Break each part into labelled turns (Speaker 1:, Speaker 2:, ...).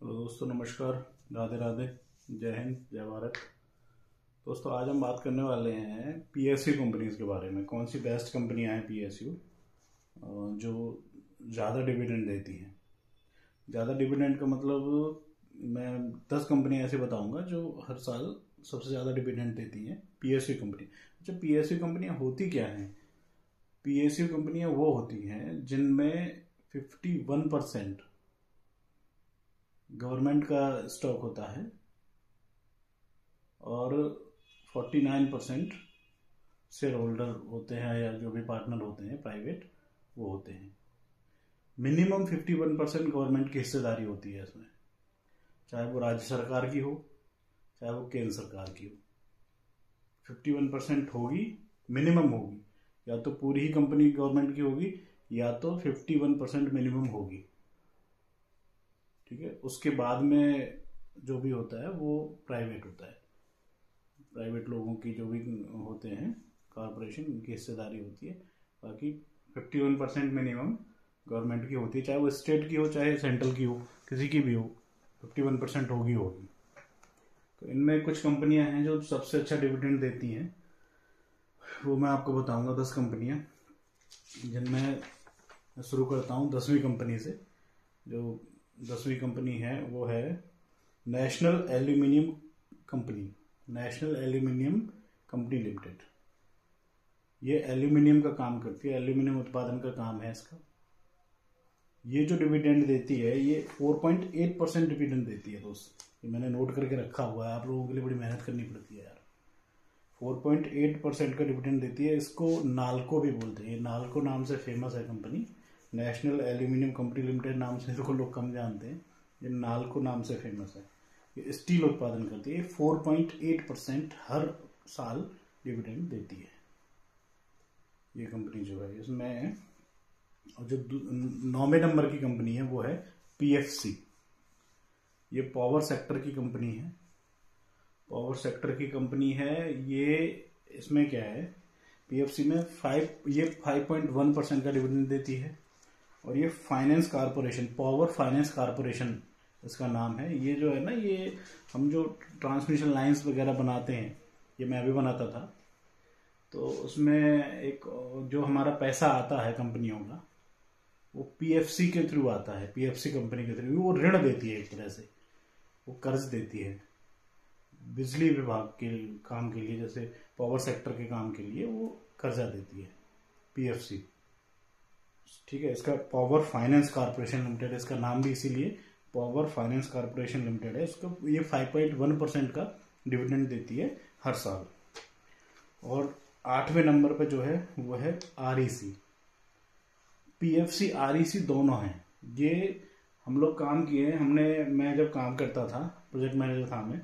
Speaker 1: Hello दोस्तों, नमस्कार, राधे राधे, जय हिंद, जय भारत। दोस्तों, आज हम बात करने वाले हैं पीएसयू कंपनीज के बारे में। कौन सी बेस्ट कंपनियां हैं पीएसयू जो ज़्यादा डिविडेंड देती हैं। ज़्यादा डिविडेंड का मतलब मैं 10 कंपनियां ऐसे बताऊंगा जो हर साल सबसे ज़्यादा डिविडेंड देती हैं पीएसयू कंपनी। अच्छा, पीएसयू कंपनियां होती क्या हैं? पीएसयू कंपनियां वो होती हैं जिनमें 51% गवर्नमेंट का स्टॉक होता है और 49% शेयर होल्डर होते हैं या जो भी पार्टनर होते हैं प्राइवेट, वो होते हैं। मिनिमम 51% गवर्नमेंट की हिस्सेदारी होती है इसमें, चाहे वो राज्य सरकार की हो चाहे वो केंद्र सरकार की हो। 51% होगी, मिनिमम होगी। या तो पूरी ही कंपनी गवर्नमेंट की होगी या तो 51% मिनिमम होगी। ठीक है, उसके बाद में जो भी होता है वो प्राइवेट होता है। प्राइवेट लोगों की जो भी होते हैं कॉरपोरेशन, उनकी हिस्सेदारी होती है। बाकी 51% मिनिमम गवर्नमेंट की होती है, चाहे वो स्टेट की हो चाहे सेंट्रल की हो, किसी की भी हो, 51% होगी। तो इनमें कुछ कंपनियां हैं जो सबसे अच्छा डिविडेंड देती हैं, वो मैं आपको बताऊंगा 10 कंपनियां, जिनमें मैं शुरू करता हूँ 10वीं कंपनी से। जो 10वीं कंपनी है वो है national aluminium company. National aluminium company limited. ये एल्यूमिनियम का काम करती है, एल्यूमिनियम उत्पादन का काम है इसका। ये जो डिविडेंड देती है ये 4.8% डिविडेंड देती है दोस्त। ये मैंने नोट करके रखा हुआ है, आप लोगों के लिए बड़ी मेहनत करनी पड़ती है यार। 4.8% का डिविडेंड देती है। इसको नाल्को भी बोलते हैं। ये नाल्को नाम से फेमस है company. National aluminium company limited नाम से इसको लोग कम जानते हैं, ये नाल्को नाम से फेमस है। ये स्टील उत्पादन करती है। 4.8% हर साल डिविडेंड देती है ये कंपनी जो है। इसमें जो 9वें नंबर की कंपनी है वो है पीएफसी। ये पावर सेक्टर की कंपनी है। पावर सेक्टर की कंपनी है ये। इसमें क्या है, पीएफसी में 5.1% का डिविडेंड देती है। और ये finance corporation, power finance corporation इसका नाम है। ये जो है ना, ये हम जो ट्रांसमिशन लाइंस वगैरह बनाते हैं, ये मैं अभी बनाता था, तो उसमें एक जो हमारा पैसा आता है कंपनियों का, वो पीएफसी के थ्रू आता है। पीएफसी कंपनी के थ्रू वो ऋण देती है, एक तरह से वो कर्ज देती है बिजली विभाग के काम के लिए, जैसे पावर सेक्टर के काम के लिए वो कर्जा देती है पीएफसी। ठीक है, इसका पावर फाइनेंस कारपोरेशन लिमिटेड, इसका नाम भी इसीलिए पावर फाइनेंस कारपोरेशन लिमिटेड है। इसको ये 5.1% का डिविडेंड देती है हर साल। और 8वें नंबर पे जो है वो है आरईसी। पीएफसी आरईसी दोनों हैं। ये हम लोग काम किए हैं। मैं जब काम करता था, प्रोजेक्ट मैनेजर था मैं,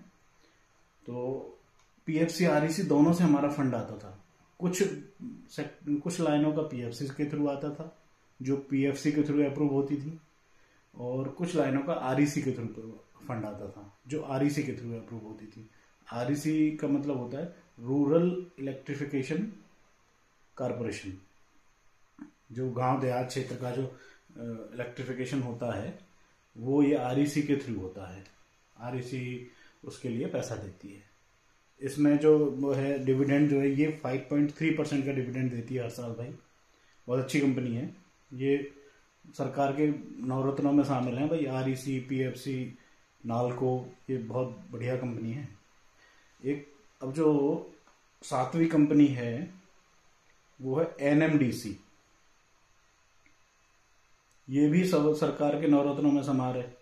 Speaker 1: तो पीएफसी आरईसी दोनों से हमारा फंड आता था। कुछ लाइनों का पीएफसी के थ्रू आता था जो पीएफसी के थ्रू अप्रूव होती थी, और कुछ लाइनों का आरईसी के थ्रू फंड आता था जो आरईसी के थ्रू अप्रूव होती थी। आरईसी का मतलब होता है रूरल इलेक्ट्रिफिकेशन कारपोरेशन। जो गांव देहात क्षेत्र का जो इलेक्ट्रिफिकेशन होता है वो ये आरईसी के थ्रू होता है। आरईसी उसके लिए पैसा देती है। इसमें जो वो है डिविडेंड जो है ये 5.3% का डिविडेंड देती है हर साल भाई। बहुत अच्छी कंपनी है ये, सरकार के नवरत्नों में शामिल है भाई। आरईसी, पीएफसी, नाल्को, ये बहुत बढ़िया कंपनी है। एक अब जो 7वीं कंपनी है वो है एनएमडीसी। ये भी सब सरकार के नवरत्नों में समार है।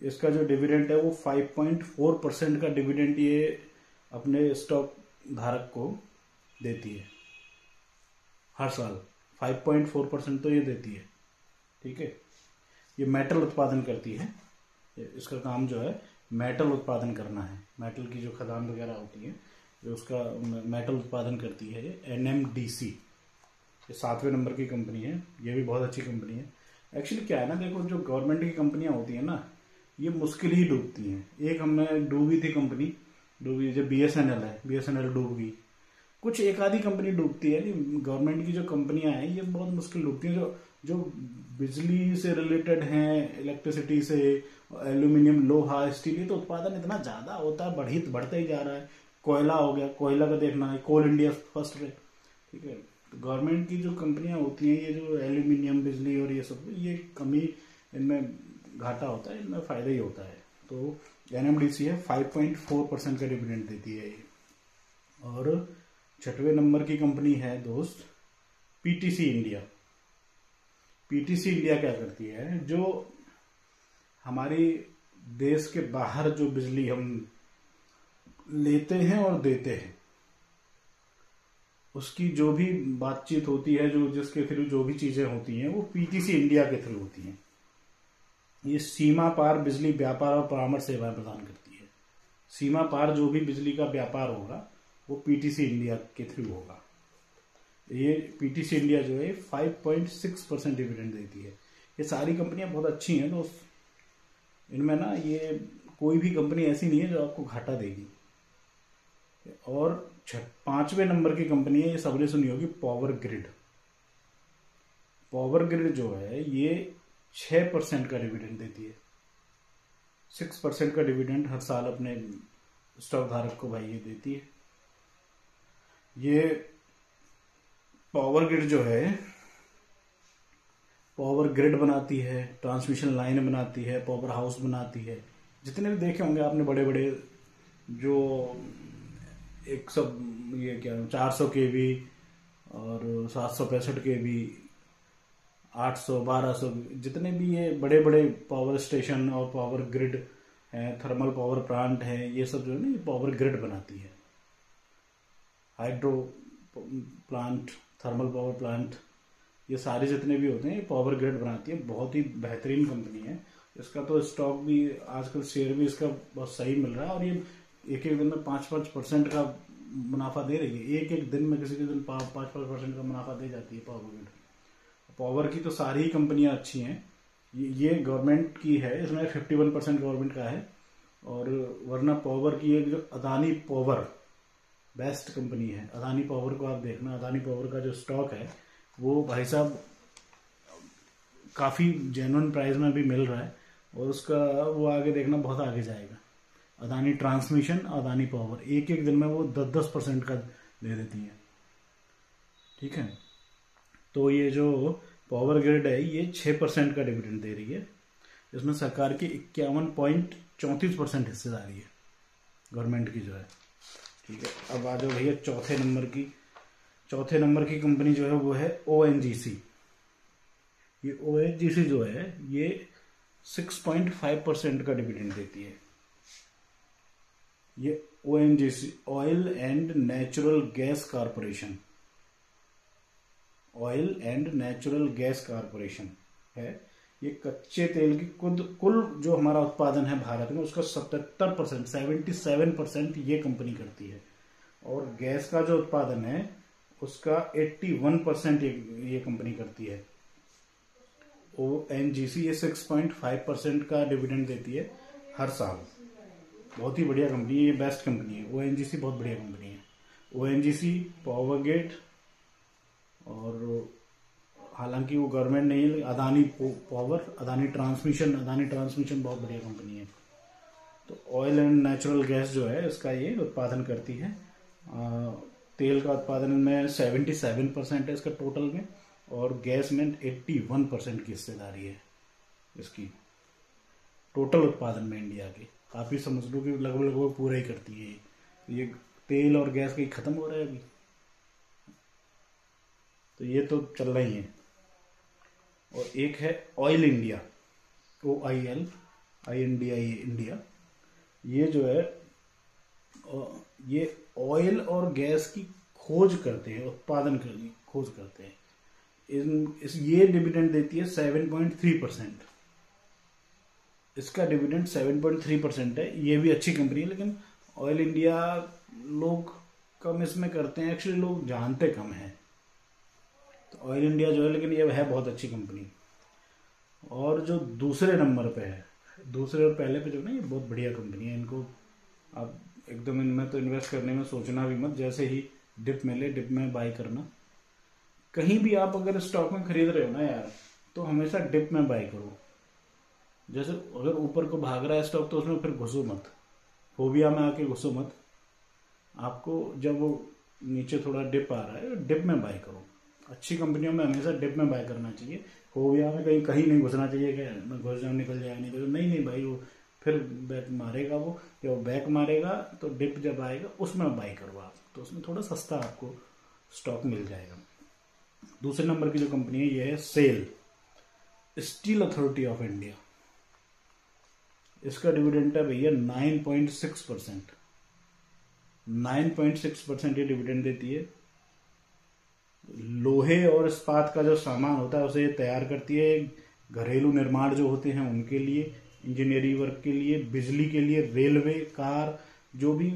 Speaker 1: इसका जो डिविडेंड है वो 5.4% का डिविडेंड ये अपने स्टॉक धारक को देती है हर साल। 5.4% तो ये देती है। ठीक है, ये मेटल उत्पादन करती है। इसका काम जो है मेटल उत्पादन करना है। मेटल की जो खदान वगैरह होती है, जो उसका मेटल उत्पादन करती है ये एनएमडीसी। ये 7वें नंबर की कंपनी है। ये भी बहुत अच्छी कंपनी है। एक्चुअली क्या है ना, देखो, जो गवर्नमेंट की कंपनियां होती है ना, ये मुश्किल ही डूबती हैं। एक हमें डूबी थी कंपनी, डूबी जो बीएसएनएल है, बीएसएनएल डूब गई। कुछ एक आधी कंपनी डूबती है। गवर्नमेंट की जो कंपनियां हैं ये बहुत मुश्किल डूबती हैं। जो जो बिजली से रिलेटेड हैं, इलेक्ट्रिसिटी से, एल्यूमिनियम, लोहा, स्टील, ये तो उत्पादन इतना ज्यादा होता है, बढ़ता ही जा रहा है। कोयला हो गया, कोयला का देखना है, कोल इंडिया फर्स्ट पे, ठीक है। तो गवर्नमेंट की जो कंपनियां होती हैं, ये जो एल्यूमिनियम, बिजली और ये सब, ये कमी, इनमें घाटा होता है, इनमें फायदा ही होता है। तो एनएमडीसी है 5.4% का डिविडेंड देती है ये। और 6वें नंबर की कंपनी है दोस्त पीटीसी इंडिया। पीटीसी इंडिया क्या करती है, जो हमारी देश के बाहर जो बिजली हम लेते हैं और देते हैं, उसकी जो भी बातचीत होती है, जो जिसके थ्रू जो भी चीजें होती हैं, वो पीटीसी इंडिया के थ्रू होती हैं। ये सीमा पार बिजली व्यापार और परामर्श सेवाएं प्रदान करती है। सीमा पार जो भी बिजली का व्यापार होगा वो पीटीसी इंडिया के थ्रू होगा। ये पीटीसी इंडिया जो है 5.6% डिविडेंड देती है। ये सारी कंपनियां बहुत अच्छी हैं दोस्त, इनमें ना ये कोई भी कंपनी ऐसी नहीं है जो आपको घाटा देगी। और 5वें नंबर की कंपनी है, ये सबने सुनी होगी, पावर ग्रिड। पावर ग्रिड जो है ये 6% का डिविडेंड देती है। 6% का डिविडेंड हर साल अपने स्टॉक धारक को भाई ये देती है। ये पावर ग्रिड जो है, पावर ग्रिड बनाती है, ट्रांसमिशन लाइन बनाती है, पावर हाउस बनाती है। जितने भी देखे होंगे आपने बड़े बड़े जो एक सब ये क्या 400 केवी और 765 केवी, 800, 1200, जितने भी ये बड़े बड़े पावर स्टेशन और पावर ग्रिड है, थर्मल पावर प्लांट है, ये सब जो है ना, ये पावर ग्रिड बनाती है। Hydro plant, thermal power plant, ये सारे जितने भी होते हैं, ये पावर ग्रिड बनाती है। बहुत ही बेहतरीन कंपनी है। इसका तो स्टॉक भी आजकल, शेयर भी इसका बहुत सही मिल रहा है, और ये एक एक दिन में 5% का मुनाफा दे रही है। एक एक दिन में किसी के दिन 5% का मुनाफा दे जाती है पावर ग्रिड। पावर की तो सारी ही कंपनियां अच्छी हैं। ये गवर्नमेंट की है, इसमें 51% गवर्नमेंट का है। और वरना पावर की एक जो अदानी पावर बेस्ट कंपनी है, अदानी पावर को आप देखना, अदानी पावर का जो स्टॉक है वो भाई साहब काफी जेन्युइन प्राइस में भी मिल रहा है, और उसका वो आगे देखना बहुत आगे जाएगा। अदानी ट्रांसमिशन, अदानी पावर, एक एक दिन में वो 10% का दे देती है, ठीक है। तो ये जो पावर ग्रिड है ये 6% का डिविडेंड दे रही है। इसमें सरकार की 51.34% हिस्सेदारी है गवर्नमेंट की जो है, ठीक है। अब आ जाओ भैया चौथे नंबर की कंपनी जो है वो है ओएनजीसी। ये ओएनजीसी जो है ये 6.5% का डिविडेंड देती है। ये ONGC, oil and natural gas corporation, oil and natural gas corporation है। ये कच्चे तेल की कुल जो हमारा उत्पादन है भारत में, उसका 77% ये कंपनी करती है। और गैस का जो उत्पादन है उसका 81% ये कंपनी करती है। ओएनजीसी ये 6.5% का डिविडेंड देती है हर साल। बहुत ही बढ़िया कंपनी है, ये बेस्ट कंपनी है। ओएनजीसी बहुत बढ़िया कंपनी है। ओएनजीसी, पावर ग्रिड, और हालांकि वो गवर्नमेंट नहीं है, अदानी पावर, अदानी ट्रांसमिशन बहुत बढ़िया कंपनी है। तो ऑयल एंड नेचुरल गैस जो है इसका ये उत्पादन करती है। तेल का उत्पादन में 77% है इसका टोटल में, और गैस में 81% की हिस्सेदारी है इसकी टोटल उत्पादन में इंडिया की। काफी समझ लो कि लगभग पूरा ही करती है ये तेल और गैस कहीं खत्म हो रहा है अभी, तो ये तो चल रही है। और एक है ऑयल इंडिया, OIL इंडिया। ये जो है ये ऑयल और गैस की खोज करते हैं, उत्पादन करने की खोज करते हैं। ये डिविडेंड देती है 7.3%। इसका डिविडेंड 7.3% है। ये भी अच्छी कंपनी है, लेकिन ऑयल इंडिया लोग कम इसमें करते हैं, एक्चुअली लोग जानते कम हैं। तो ऑयल इंडिया जो है, लेकिन ये है बहुत अच्छी कंपनी। और जो दूसरे नंबर पे है, दूसरे और पहले पे जो ना, ये बहुत बढ़िया कंपनी है। इनको आप एकदम इनमें तो इन्वेस्ट करने में सोचना भी मत, जैसे ही डिप मिले डिप में बाय करना। कहीं भी आप अगर स्टॉक में खरीद रहे हो ना यार, तो हमेशा डिप में बाय करो। जैसे अगर ऊपर को भाग रहा है स्टॉक तो उसमें फिर घुसो मत, फोबिया में आके घुसो मत। आपको जब वो नीचे थोड़ा डिप आ रहा है डिप में बाय करो। अच्छी कंपनियों में हमेशा डिप में बाय करना चाहिए। फोबिया में कहीं कहीं नहीं घुसना चाहिए कि मैं घुस जाऊँ निकल जाए नहीं तो नहीं भाई, वो फिर बैक मारेगा। वो जब वो बैक मारेगा तो डिप जब आएगा उसमें बाय करो आप, तो उसमें थोड़ा सस्ता आपको स्टॉक मिल जाएगा। दूसरे नंबर की जो कंपनी है ये है SAIL, Steel Authority of India. इसका डिविडेंड है भैया 9.6%। 9.6% ये डिविडेंड देती है। लोहे और इस्पात का जो सामान होता है उसे ये तैयार करती है। घरेलू निर्माण जो होते हैं उनके लिए, इंजीनियरिंग वर्क के लिए, बिजली के लिए, रेलवे, कार, जो भी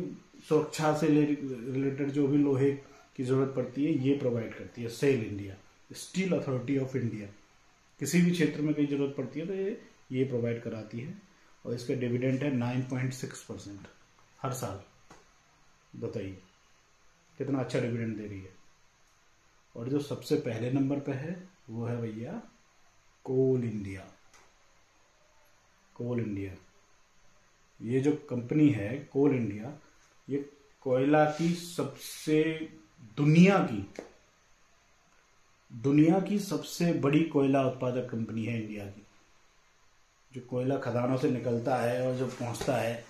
Speaker 1: सुरक्षा से रिलेटेड जो भी लोहे की जरूरत पड़ती है ये प्रोवाइड करती है SAIL India, Steel Authority of India. किसी भी क्षेत्र में कहीं जरूरत पड़ती है तो ये प्रोवाइड कराती है। और इसका डिविडेंड है 9.6% हर साल। बताइए कितना अच्छा डिविडेंड दे रही है। और जो सबसे पहले नंबर पे है वो है भैया कोल इंडिया। कोल इंडिया ये जो कंपनी है कोल इंडिया, ये कोयला की सबसे दुनिया की सबसे बड़ी कोयला उत्पादक कंपनी है इंडिया की। जो कोयला खदानों से निकलता है और जो पहुंचता है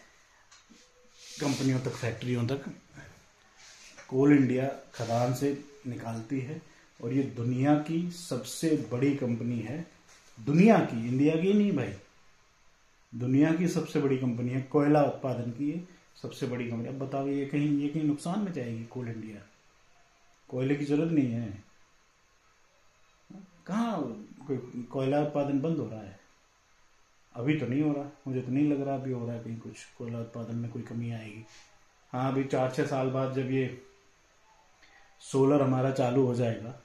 Speaker 1: कंपनियों तक, फैक्ट्रियों तक, कोल इंडिया खदान से निकालती है। और ये दुनिया की सबसे बड़ी कंपनी है। दुनिया की, इंडिया की नहीं भाई, दुनिया की सबसे बड़ी कंपनी है कोयला उत्पादन की। ये सबसे बड़ी कंपनी। अब बताओ ये कहीं नुकसान में जाएगी कोल इंडिया? कोयले की जरूरत नहीं है। कहाँ कोई कोयला उत्पादन बंद हो रहा है? अभी तो नहीं हो रहा, मुझे तो नहीं लग रहा अभी हो रहा है कहीं कुछ कोयला उत्पादन में कोई कमी आएगी। हाँ अभी 4-6 साल बाद जब ये सोलर हमारा चालू हो जाएगा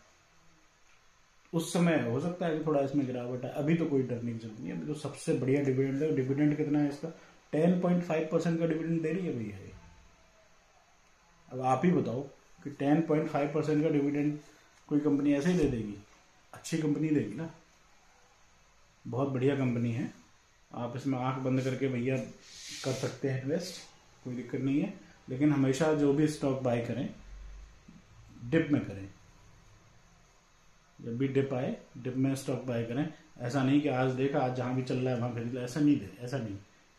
Speaker 1: उस समय हो सकता है कि थोड़ा इसमें गिरावट है। अभी तो कोई डरने की जरूरत नहीं है। अभी तो सबसे बढ़िया डिविडेंड है। डिविडेंड कितना है इसका? 10.5% का डिविडेंड दे रही है भैया ये। अब आप ही बताओ कि 10.5% का डिविडेंड कोई कंपनी ऐसे ही दे देगी? अच्छी कंपनी देगी ना। बहुत बढ़िया कंपनी है। आप इसमें आंख बंद करके भैया कर सकते हैं इन्वेस्ट, कोई दिक्कत नहीं है। लेकिन हमेशा जो भी स्टॉक बाय करें डिप में करें। जब भी डिप आए डिप में स्टॉक बाय करें। ऐसा नहीं कि आज देखा आज जहां भी चल रहा है वहां खरीद लो,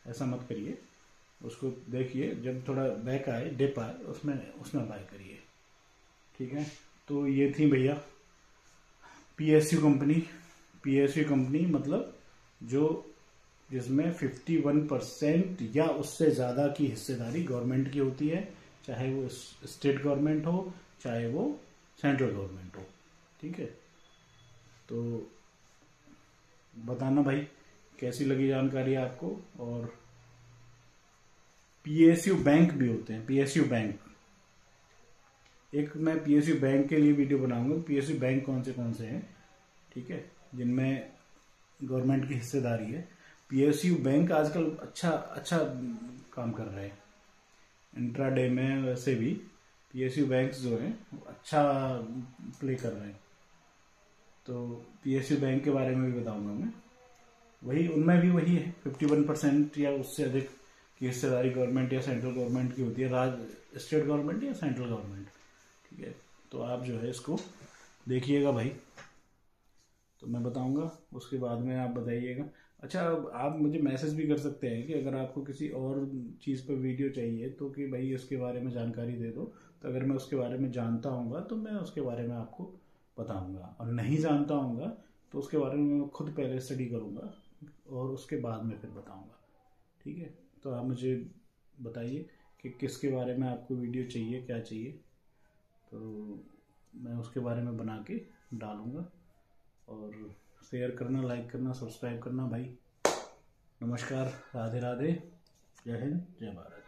Speaker 1: ऐसा मत करिए। उसको देखिए, जब थोड़ा बैक आए डिप आए उसमें बाय करिए। ठीक है, तो ये थी भैया पीएसयू कंपनी मतलब जिसमें 51% या उससे ज़्यादा की हिस्सेदारी गवर्नमेंट की होती है, चाहे वो स्टेट गवर्नमेंट हो चाहे वो सेंट्रल गवर्नमेंट हो। ठीक है, तो बताना भाई कैसी लगी जानकारी आपको। और पीएसयू बैंक भी होते हैं, पीएसयू बैंक। एक मैं पीएसयू बैंक के लिए वीडियो बनाऊंगा, पीएसयू बैंक कौन से हैं, ठीक है, जिनमें गवर्नमेंट की हिस्सेदारी है। पीएसयू बैंक आजकल अच्छा काम कर रहे हैं इंट्राडे में। वैसे भी पीएसयू बैंक्स जो हैं अच्छा प्ले कर रहे हैं। तो पीएसयू बैंक के बारे में भी बताऊंगा मैं। उनमें भी वही है, 51% या उससे अधिक की हिस्सेदारी गवर्नमेंट या सेंट्रल गवर्नमेंट की होती है, स्टेट गवर्नमेंट या सेंट्रल गवर्नमेंट। ठीक है, तो आप जो है इसको देखिएगा भाई, तो मैं बताऊंगा, उसके बाद में आप बताइएगा। अच्छा, आप मुझे मैसेज भी कर सकते हैं कि अगर आपको किसी और चीज़ पर वीडियो चाहिए तो कि भाई इसके बारे में जानकारी दे दो। तो अगर मैं उसके बारे में जानता हूँगा तो मैं उसके बारे में आपको बताऊंगा, और नहीं जानता हूँगा तो उसके बारे में मैं खुद पहले स्टडी करूँगा और उसके बाद में फिर बताऊँगा। ठीक है, तो आप मुझे बताइए कि किसके बारे में आपको वीडियो चाहिए, क्या चाहिए, तो मैं उसके बारे में बना के डालूँगा। और शेयर करना, लाइक करना, सब्सक्राइब करना भाई। नमस्कार, राधे राधे, जय हिंद, जय भारत।